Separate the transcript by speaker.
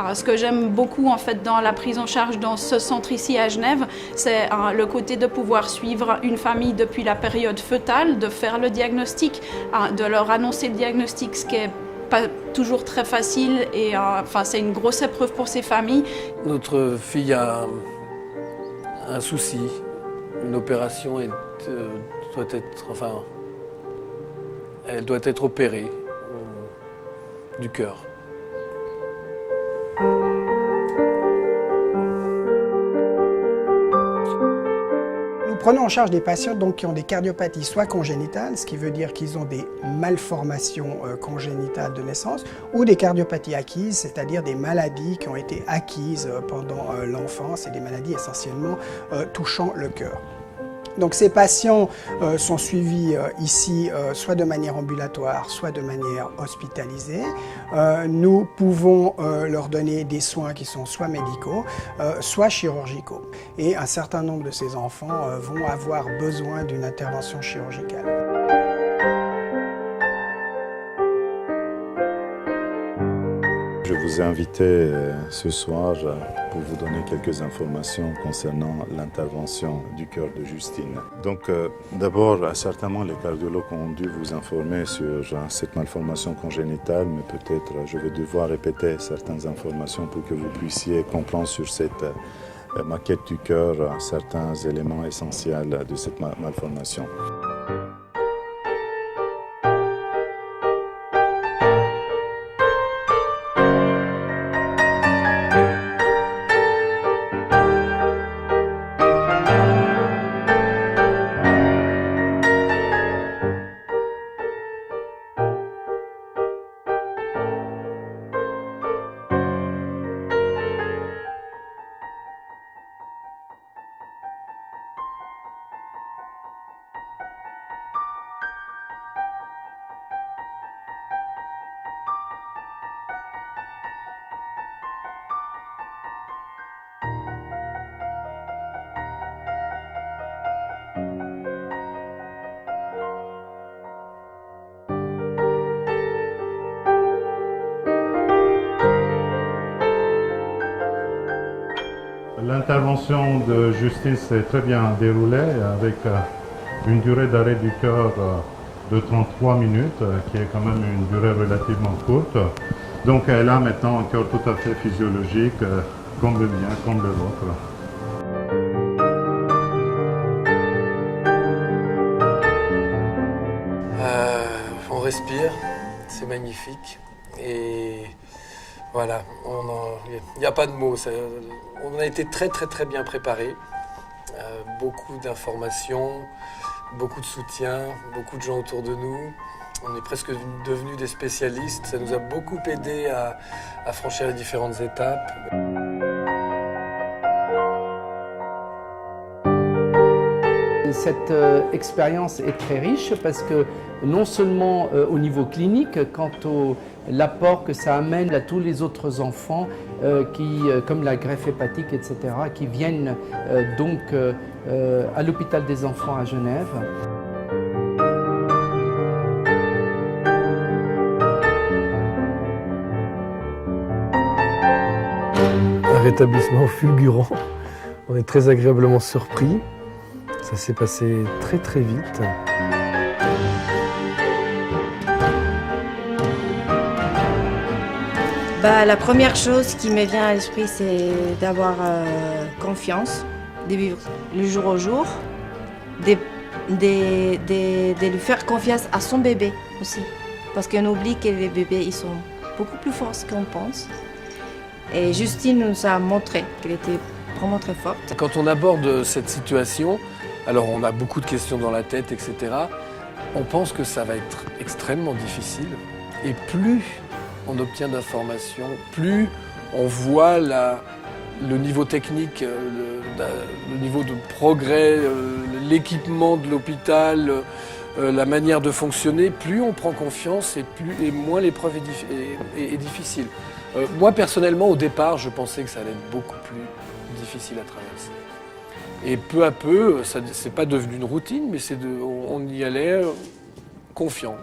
Speaker 1: Alors, ce que j'aime beaucoup en fait dans la prise en charge dans ce centre ici à Genève, c'est le côté de pouvoir suivre une famille depuis la période fœtale, de faire le diagnostic, de leur annoncer le diagnostic, ce qui est pas toujours très facile et c'est une grosse épreuve pour ces familles.
Speaker 2: Notre fille a un souci, une opération elle doit être opérée du cœur.
Speaker 3: Nous prenons en charge des patients donc, qui ont des cardiopathies soit congénitales, ce qui veut dire qu'ils ont des malformations congénitales de naissance, ou des cardiopathies acquises, c'est-à-dire des maladies qui ont été acquises pendant l'enfance et des maladies essentiellement touchant le cœur. Donc ces patients sont suivis ici soit de manière ambulatoire, soit de manière hospitalisée. Nous pouvons leur donner des soins qui sont soit médicaux, soit chirurgicaux. Et un certain nombre de ces enfants vont avoir besoin d'une intervention chirurgicale.
Speaker 4: Je vous ai invité ce soir pour vous donner quelques informations concernant l'intervention du cœur de Justine. Donc d'abord, certainement les cardiologues ont dû vous informer sur cette malformation congénitale, mais peut-être je vais devoir répéter certaines informations pour que vous puissiez comprendre sur cette maquette du cœur certains éléments essentiels de cette malformation.
Speaker 5: L'intervention de Justine s'est très bien déroulée avec une durée d'arrêt du cœur de 33 minutes, qui est quand même une durée relativement courte. Donc elle a maintenant un cœur tout à fait physiologique, comme le mien, comme le vôtre.
Speaker 2: On respire, c'est magnifique. Et voilà, il n'y a pas de mots. On a été très bien préparés. Beaucoup d'informations, beaucoup de soutien, beaucoup de gens autour de nous. On est presque devenus des spécialistes. Ça nous a beaucoup aidé à franchir les différentes étapes.
Speaker 6: Cette expérience est très riche parce que non seulement au niveau clinique, quant à l'apport que ça amène à tous les autres enfants comme la greffe hépatique, etc., qui viennent donc à l'hôpital des enfants à Genève.
Speaker 7: Un rétablissement fulgurant. On est très agréablement surpris. Ça s'est passé très vite.
Speaker 8: La première chose qui me vient à l'esprit, c'est d'avoir confiance, de vivre le jour au jour, de lui faire confiance à son bébé aussi. Parce qu'on oublie que les bébés, ils sont beaucoup plus forts qu'on pense. Et Justine nous a montré qu'elle était vraiment très forte.
Speaker 2: Quand on aborde cette situation, alors on a beaucoup de questions dans la tête, etc. On pense que ça va être extrêmement difficile. Et plus on obtient d'informations, plus on voit le niveau technique, le niveau de progrès, l'équipement de l'hôpital, la manière de fonctionner, plus on prend confiance et moins l'épreuve est difficile. Moi personnellement, au départ, je pensais que ça allait être beaucoup plus difficile à traverser. Et peu à peu, c'est pas devenu une routine, mais on y allait confiant.